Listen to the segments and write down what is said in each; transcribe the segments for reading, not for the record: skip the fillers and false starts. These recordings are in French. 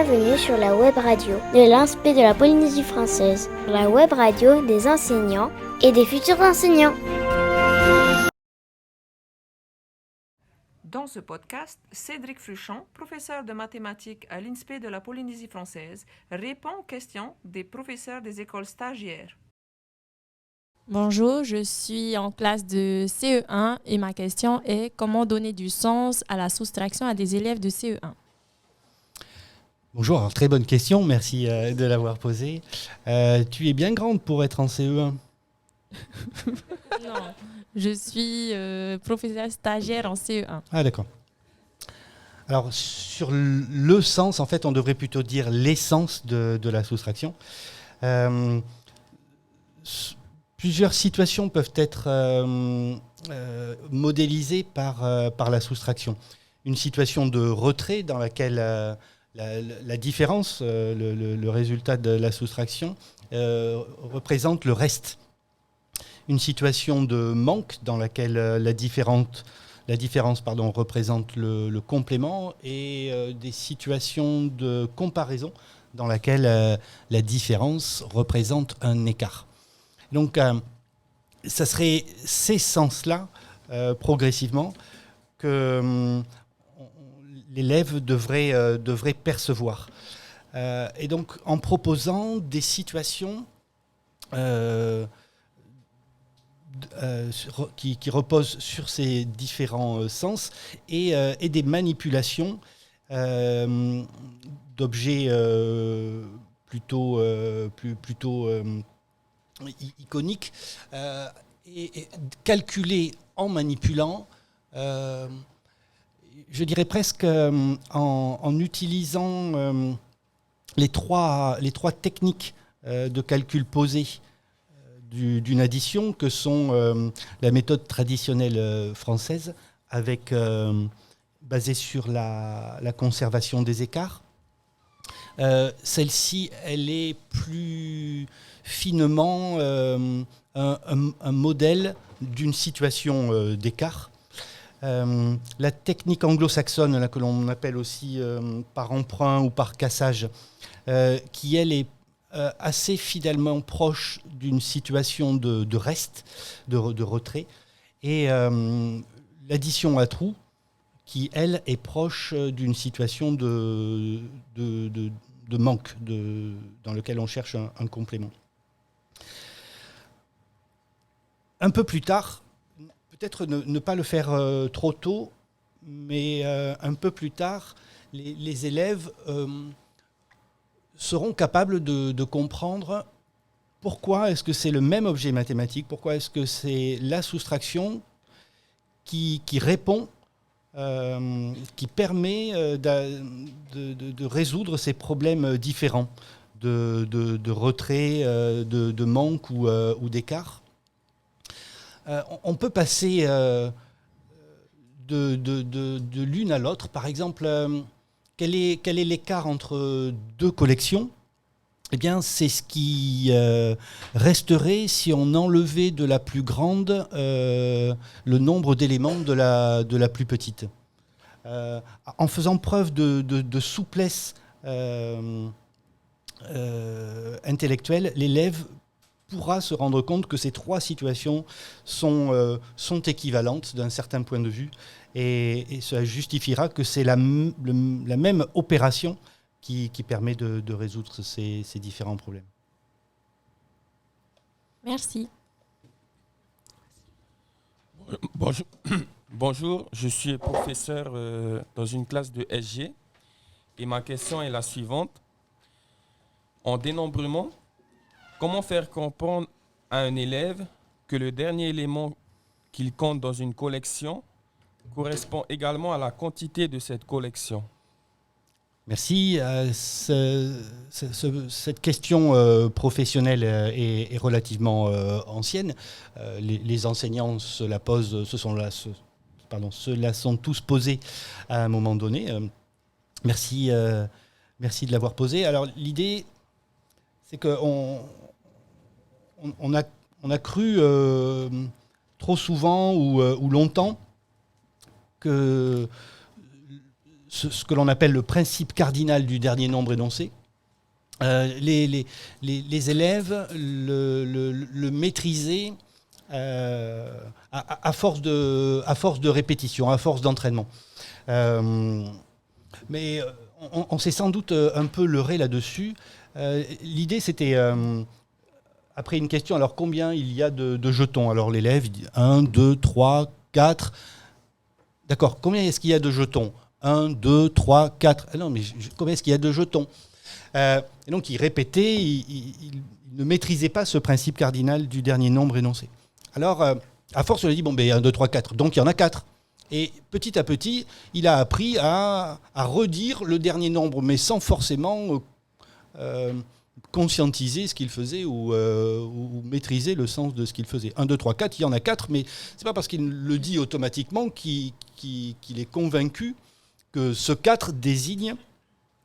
bienvenue sur la web radio de l'INSPE de la Polynésie française, la web radio des enseignants et des futurs enseignants. Dans ce podcast, Cédric Fruchon, professeur de mathématiques à l'INSPE de la Polynésie française, répond aux questions des professeurs des écoles stagiaires. Bonjour, je suis en classe de CE1 et ma question est comment donner du sens à la soustraction à des élèves de CE1. Bonjour, alors, très bonne question, merci de l'avoir posée. Tu es bien grande pour être en CE1 ? Non, je suis professeur stagiaire en CE1. Ah d'accord. Alors sur le sens, en fait, on devrait plutôt dire l'essence de la soustraction. Plusieurs situations peuvent être modélisées par la soustraction. Une situation de retrait dans laquelle la différence, le résultat de la soustraction, représente le reste. Une situation de manque dans laquelle la différence représente le complément, et des situations de comparaison dans laquelle la différence représente un écart. Donc, ça serait ces sens-là, progressivement, que l'élève devrait percevoir. Et donc, en proposant des situations qui reposent sur ces différents sens et des manipulations d'objets plutôt iconiques, et calculés en manipulant, je dirais presque en utilisant les trois techniques de calcul posées d'une addition, que sont la méthode traditionnelle française, basée sur la conservation des écarts. Celle-ci, elle est plus finement un modèle d'une situation d'écart. La technique anglo-saxonne, là, que l'on appelle aussi par emprunt ou par cassage, qui elle est assez fidèlement proche d'une situation de reste, de retrait, et l'addition à trous, qui elle est proche d'une situation de manque, dans lequel on cherche un complément. Un peu plus tard, peut-être ne pas le faire trop tôt, mais un peu plus tard, les élèves seront capables de comprendre pourquoi est-ce que c'est le même objet mathématique, pourquoi est-ce que c'est la soustraction qui répond, qui permet de résoudre ces problèmes différents de retrait, de manque ou d'écart. On peut passer de l'une à l'autre. Par exemple, quel est l'écart entre deux collections ? Eh bien, c'est ce qui resterait si on enlevait de la plus grande le nombre d'éléments de la plus petite. En faisant preuve de souplesse intellectuelle, l'élève pourra se rendre compte que ces trois situations sont équivalentes d'un certain point de vue, et cela justifiera que c'est la même opération qui permet de résoudre ces différents problèmes. Merci. Bonjour, je suis professeur dans une classe de SG et ma question est la suivante. En dénombrement, comment faire comprendre à un élève que le dernier élément qu'il compte dans une collection correspond également à la quantité de cette collection ? Merci. Cette question professionnelle est relativement ancienne. Les enseignants se la sont tous posés à un moment donné. Merci de l'avoir posée. Alors l'idée, c'est qu'on a cru trop souvent ou longtemps que ce que l'on appelle le principe cardinal du dernier nombre énoncé. Les élèves le maîtrisaient à force de répétition, à force d'entraînement. Mais on s'est sans doute un peu leurré là-dessus. L'idée, c'était, après une question, alors combien il y a de jetons? Alors l'élève, il dit 1, 2, 3, 4. D'accord, combien est-ce qu'il y a de jetons? 1, 2, 3, 4. Ah non, mais combien est-ce qu'il y a de jetons? Et donc il répétait, il ne maîtrisait pas ce principe cardinal du dernier nombre énoncé. Alors, à force, on lui a dit, bon, ben 1, 2, 3, 4. Donc il y en a 4. Et petit à petit, il a appris à redire le dernier nombre, mais sans forcément conscientiser ce qu'il faisait ou maîtriser le sens de ce qu'il faisait. 1, 2, 3, 4, il y en a 4, mais ce n'est pas parce qu'il le dit automatiquement qu'il est convaincu que ce 4 désigne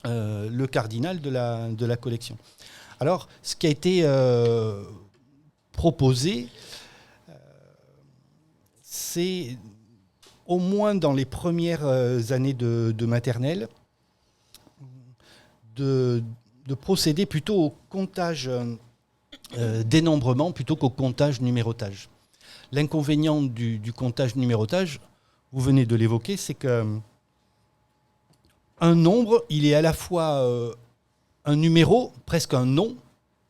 le cardinal de la collection. Alors, ce qui a été proposé, c'est, au moins dans les premières années de maternelle, de procéder plutôt au comptage dénombrement plutôt qu'au comptage numérotage. L'inconvénient du comptage numérotage, vous venez de l'évoquer, c'est que un nombre, il est à la fois un numéro, presque un nom,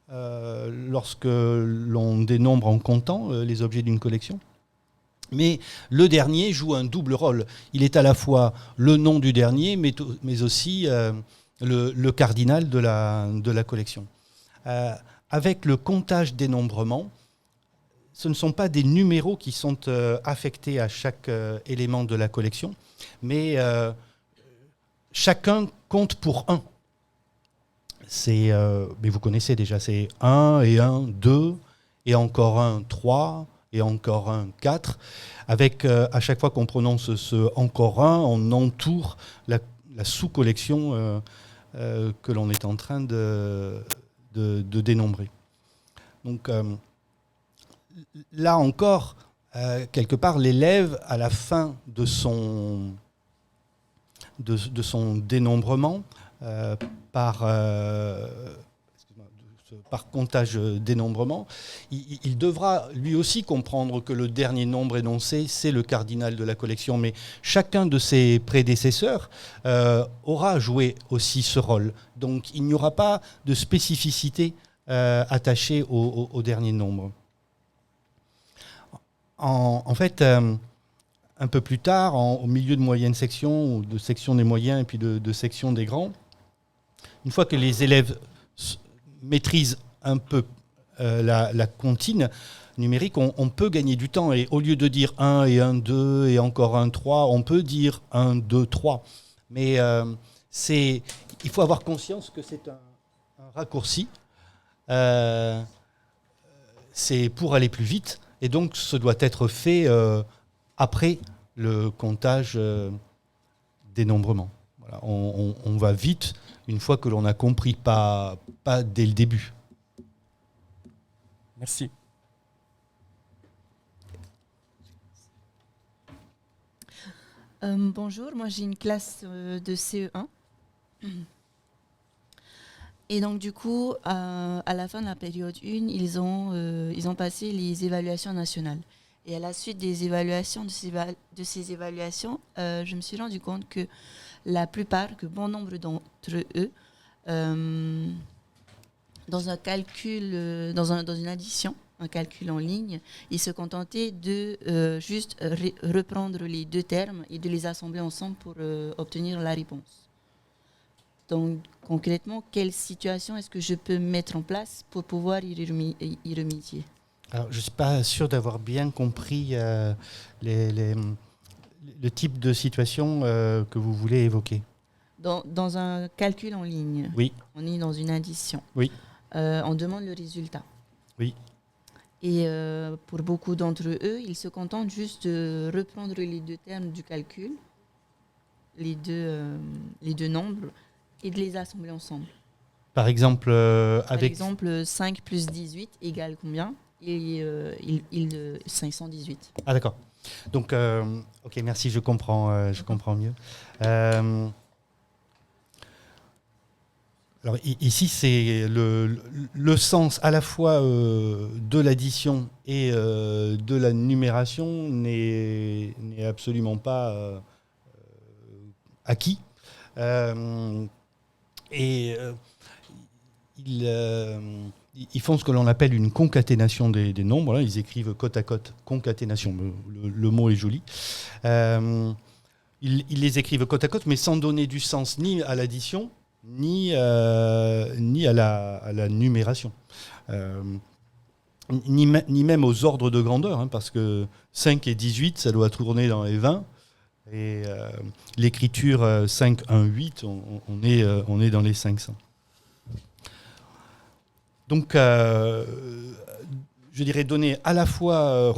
lorsque l'on dénombre en comptant les objets d'une collection. Mais le dernier joue un double rôle. Il est à la fois le nom du dernier, mais aussi le cardinal de la collection. Avec le comptage dénombrement, ce ne sont pas des numéros qui sont affectés à chaque élément de la collection, mais chacun compte pour un. Mais vous connaissez déjà, c'est 1 et 1, 2, et encore un, 3, et encore un, 4. Avec, à chaque fois qu'on prononce ce encore un, on entoure la sous-collection que l'on est en train de dénombrer. Donc là encore, quelque part, l'élève, à la fin de son dénombrement, par comptage dénombrement, il devra lui aussi comprendre que le dernier nombre énoncé, c'est le cardinal de la collection. Mais chacun de ses prédécesseurs aura joué aussi ce rôle. Donc il n'y aura pas de spécificité attachée au dernier nombre. En fait, un peu plus tard, au milieu de moyenne section, ou de section des moyens et puis de section des grands, une fois que les élèves maîtrisent un peu la comptine numérique, on peut gagner du temps. Et au lieu de dire 1 et 1, 2 et encore un, 3, on peut dire 1, 2, 3. Mais il faut avoir conscience que c'est un raccourci. C'est pour aller plus vite. Et donc, ce doit être fait après le comptage dénombrement. Voilà, on va vite une fois que l'on a compris, pas dès le début. Merci. Bonjour, moi j'ai une classe de CE1. Et donc du coup, à la fin de la période 1, ils ont passé les évaluations nationales. Et à la suite des évaluations, de ces évaluations, je me suis rendu compte que la plupart, que bon nombre d'entre eux, dans un calcul, dans une addition, un calcul en ligne, ils se contentaient de juste reprendre les deux termes et de les assembler ensemble pour obtenir la réponse. Donc, concrètement, quelle situation est-ce que je peux mettre en place pour pouvoir y remédier? Alors, je ne suis pas sûr d'avoir bien compris le type de situation que vous voulez évoquer. Dans un calcul en ligne, oui. On est dans une addition. Oui. On demande le résultat. Oui. Et pour beaucoup d'entre eux, ils se contentent juste de reprendre les deux termes du calcul, les deux nombres, et de les assembler ensemble. Par exemple, Par exemple, 5 plus 18 égale combien? Et 518. Ah d'accord. Donc, ok, merci, je comprends mieux. Alors ici, c'est le sens à la fois de l'addition et de la numération n'est absolument pas acquis. Ils font ce que l'on appelle une concaténation des nombres. Là, ils écrivent côte à côte concaténation. Le mot est joli. Ils les écrivent côte à côte, mais sans donner du sens ni à l'addition, ni à la numération. Ni même aux ordres de grandeur, hein, parce que 5 et 18, ça doit tourner dans les 20. Et l'écriture 5, 1, 8, on est dans les 500. Donc, je dirais redonner à la fois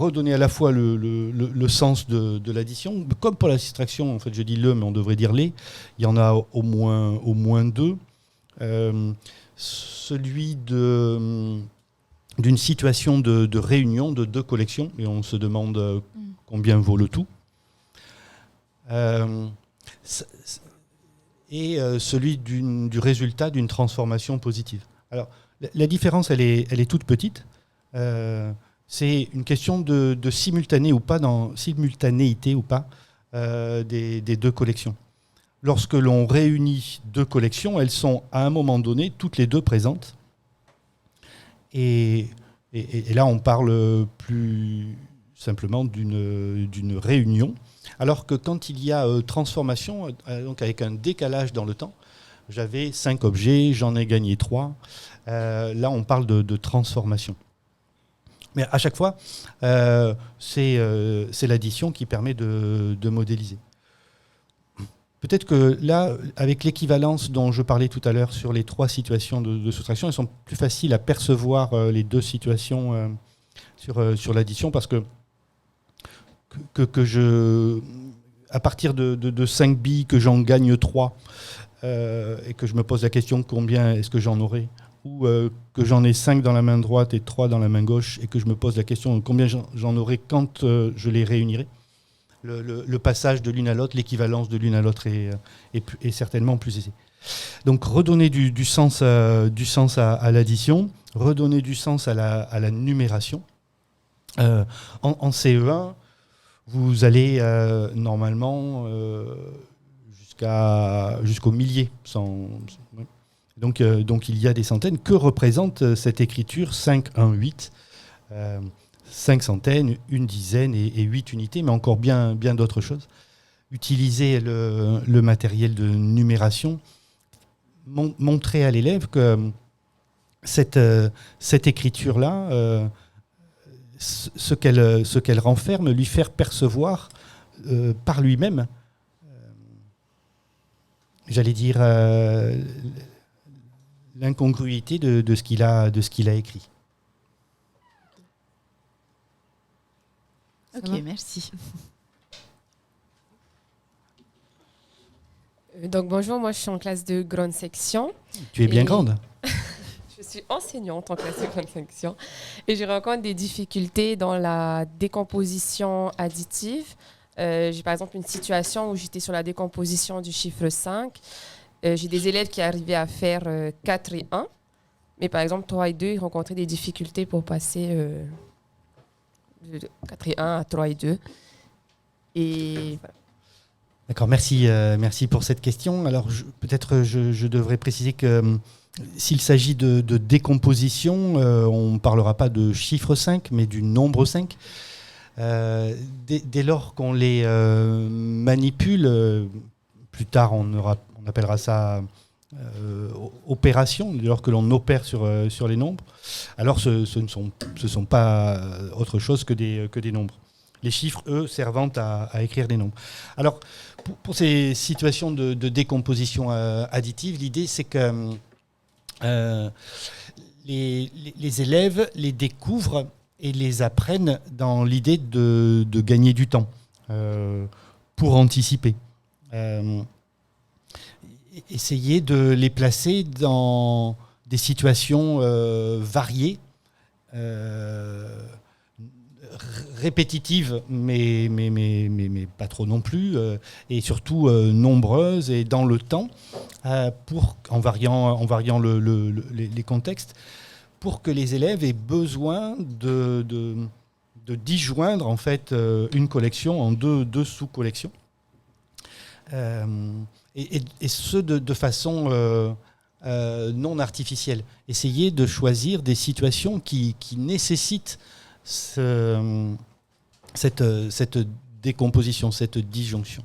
le sens de l'addition. Comme pour la soustraction, en fait, je dis le, mais on devrait dire les. Il y en a au moins deux. Celui d'une situation de réunion de deux collections, et on se demande combien vaut le tout. Et celui du résultat d'une transformation positive. Alors, la différence, elle est toute petite. C'est une question de simultanéité ou pas des deux collections. Lorsque l'on réunit deux collections, elles sont à un moment donné toutes les deux présentes. Et là, on parle plus simplement d'une réunion. Alors que quand il y a transformation, donc avec un décalage dans le temps, j'avais 5 objets, j'en ai gagné 3. Là, on parle de transformation. Mais à chaque fois, c'est l'addition qui permet de modéliser. Peut-être que là, avec l'équivalence dont je parlais tout à l'heure sur les 3 situations de soustraction, elles sont plus faciles à percevoir les 2 situations sur l'addition, parce que à partir de 5 billes, que j'en gagne 3, et que je me pose la question combien est-ce que j'en aurai, ou que j'en ai 5 dans la main droite et 3 dans la main gauche, et que je me pose la question combien j'en aurai quand je les réunirai. Le passage de l'une à l'autre, l'équivalence de l'une à l'autre est certainement plus aisé. Donc redonner du sens à l'addition, redonner du sens à la numération. En CE1, vous allez normalement jusqu'au millier. Donc il y a des centaines. Que représente cette écriture 5, 1, 8 5 centaines, une dizaine et 8 unités, mais encore bien d'autres choses. Utiliser le matériel de numération, montrer à l'élève que cette écriture-là, ce qu'elle renferme, lui faire percevoir par lui-même, j'allais dire, l'incongruité de ce qu'il a écrit. Ok, merci. Donc bonjour, moi je suis en classe de grande section. Tu es bien grande. Je suis enseignante en classe de grande section et je rencontre des difficultés dans la décomposition additive. J'ai par exemple une situation où j'étais sur la décomposition du chiffre 5. J'ai des élèves qui arrivaient à faire 4 et 1, mais par exemple 3 et 2, ils rencontraient des difficultés pour passer de 4 et 1 à 3 et 2. Et voilà. D'accord, merci pour cette question. Alors peut-être je devrais préciser que s'il s'agit de décomposition, on ne parlera pas de chiffre 5, mais du nombre 5. Dès lors qu'on les manipule, plus tard on appellera ça opération, dès lors que l'on opère sur les nombres, alors ce ne sont pas autre chose que des nombres. Les chiffres, eux, servant à écrire des nombres. Alors, pour ces situations de décomposition additive, l'idée, c'est que les élèves les découvrent et les apprennent dans l'idée de gagner du temps pour anticiper. Essayer de les placer dans des situations variées, répétitives, mais pas trop non plus, et surtout nombreuses et dans le temps, en variant les contextes, pour que les élèves aient besoin de disjoindre en fait une collection en deux sous-collections, et ce de façon non artificielle. Essayer de choisir des situations qui nécessitent cette décomposition, cette disjonction.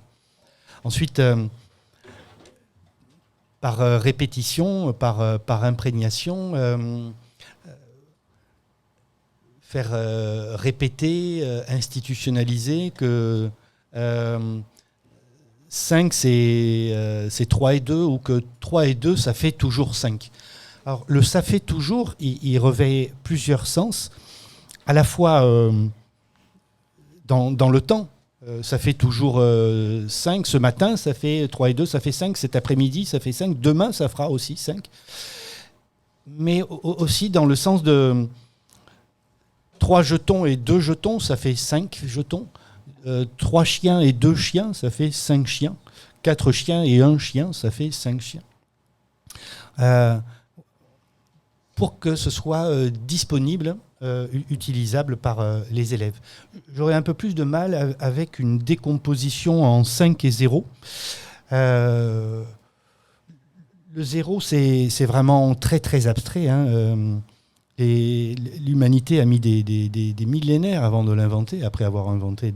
Ensuite, par répétition, par imprégnation, faire répéter, institutionnaliser que 5 c'est 3 et 2, ou que 3 et 2 ça fait toujours 5. Alors le ça fait toujours, il revêt plusieurs sens, à la fois dans le temps. Ça fait toujours 5, ce matin ça fait 3 et 2, ça fait 5, cet après-midi ça fait 5, demain ça fera aussi 5. Mais aussi dans le sens de 3 jetons et 2 jetons, ça fait 5 jetons. 3 chiens et 2 chiens, ça fait 5 chiens. 4 chiens et 1 chien, ça fait 5 chiens. Pour que ce soit disponible, utilisable par les élèves. J'aurais un peu plus de mal avec une décomposition en 5 et 0. Le 0, c'est vraiment très très abstrait, hein. Et l'humanité a mis des millénaires avant de l'inventer, après avoir inventé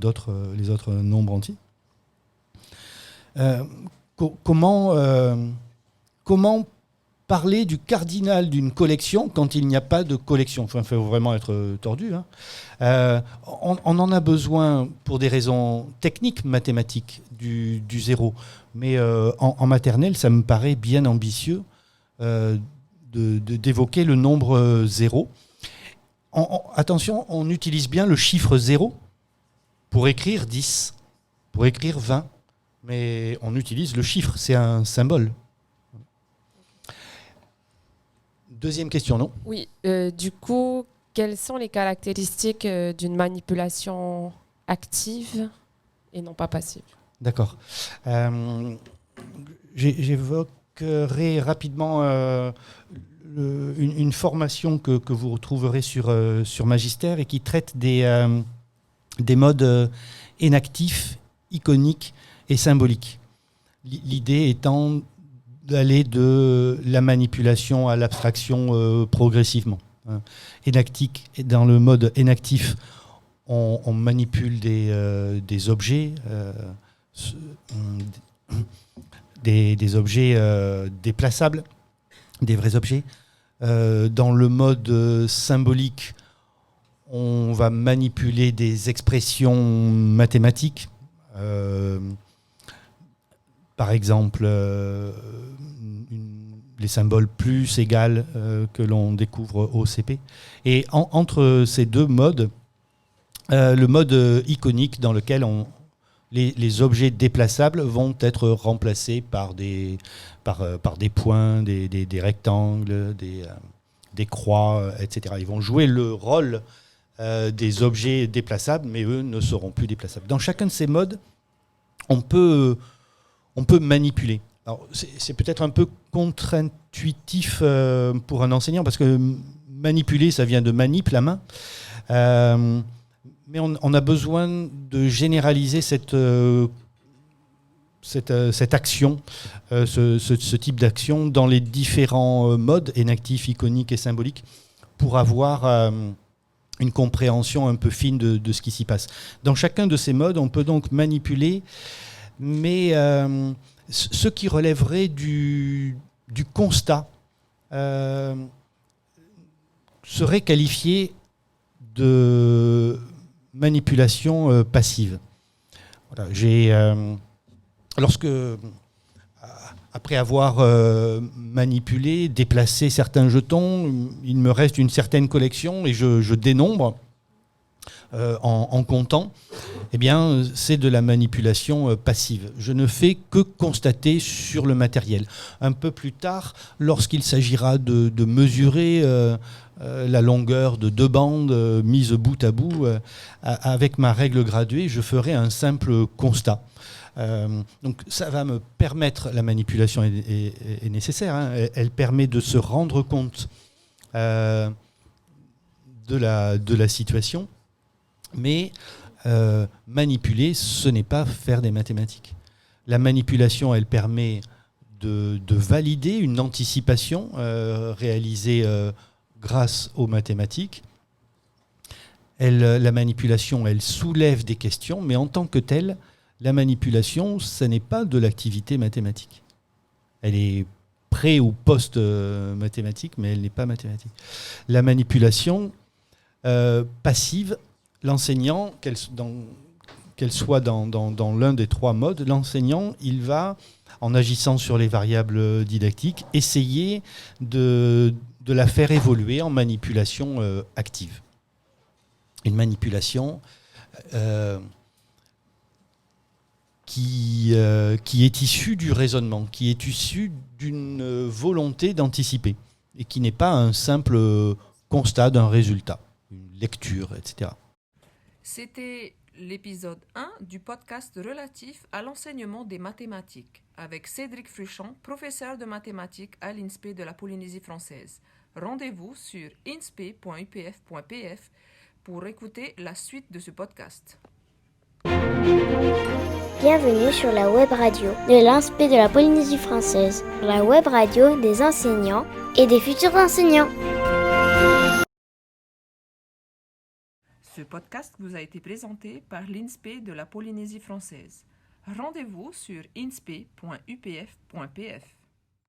les autres nombres entiers. Comment parler du cardinal d'une collection quand il n'y a pas de collection? Enfin, il faut vraiment être tordu, hein. On en a besoin pour des raisons techniques, mathématiques, du zéro. Mais en maternelle, ça me paraît bien ambitieux d'évoquer le nombre 0. Attention, on utilise bien le chiffre 0 pour écrire 10, pour écrire 20, mais on utilise le chiffre, c'est un symbole. Deuxième question, non? Oui, du coup, quelles sont les caractéristiques d'une manipulation active et non pas passive? D'accord. J'évoquerai rapidement une formation que vous retrouverez sur Magistère et qui traite des modes énactifs, iconiques et symboliques. L'idée étant d'aller de la manipulation à l'abstraction progressivement. Énactique, dans le mode énactif, on manipule des objets, des objets déplaçables, des vrais objets. Dans le mode symbolique, on va manipuler des expressions mathématiques. Par exemple, les symboles plus égal que l'on découvre au CP. Et entre ces deux modes, le mode iconique dans lequel les objets déplaçables vont être remplacés par des points, des rectangles, des croix, etc. Ils vont jouer le rôle des objets déplaçables, mais eux ne seront plus déplaçables. Dans chacun de ces modes, on peut manipuler. Alors, c'est peut-être un peu contre-intuitif pour un enseignant, parce que manipuler, ça vient de manip, la main. Mais on a besoin de généraliser cette action, ce type d'action dans les différents modes, énactifs, iconiques et symboliques, pour avoir une compréhension un peu fine de ce qui s'y passe. Dans chacun de ces modes, on peut donc manipuler, mais ce qui relèverait du constat serait qualifié de manipulation passive. Voilà, après avoir manipulé, déplacé certains jetons, il me reste une certaine collection et je dénombre. en comptant, eh bien, c'est de la manipulation passive. Je ne fais que constater sur le matériel. Un peu plus tard, lorsqu'il s'agira de mesurer la longueur de 2 bandes mises bout à bout, avec ma règle graduée, je ferai un simple constat. Donc ça va me permettre, la manipulation est nécessaire, hein, elle permet de se rendre compte de la situation, mais manipuler, ce n'est pas faire des mathématiques. La manipulation, elle permet de valider une anticipation réalisée grâce aux mathématiques. La manipulation, elle soulève des questions, mais en tant que telle, la manipulation, ce n'est pas de l'activité mathématique. Elle est pré- ou post-mathématique, mais elle n'est pas mathématique. La manipulation passive, l'enseignant, qu'elle soit dans l'un des 3 modes, l'enseignant, il va, en agissant sur les variables didactiques, essayer de la faire évoluer en manipulation active. Une manipulation qui est issue du raisonnement, qui est issue d'une volonté d'anticiper et qui n'est pas un simple constat d'un résultat, une lecture, etc. C'était l'épisode 1 du podcast relatif à l'enseignement des mathématiques avec Cédric Fruchon, professeur de mathématiques à l'INSPE de la Polynésie française. Rendez-vous sur inspe.upf.pf pour écouter la suite de ce podcast. Bienvenue sur la web radio de l'INSPE de la Polynésie française, la web radio des enseignants et des futurs enseignants. Ce podcast vous a été présenté par l'INSPE de la Polynésie française. Rendez-vous sur inspe.upf.pf.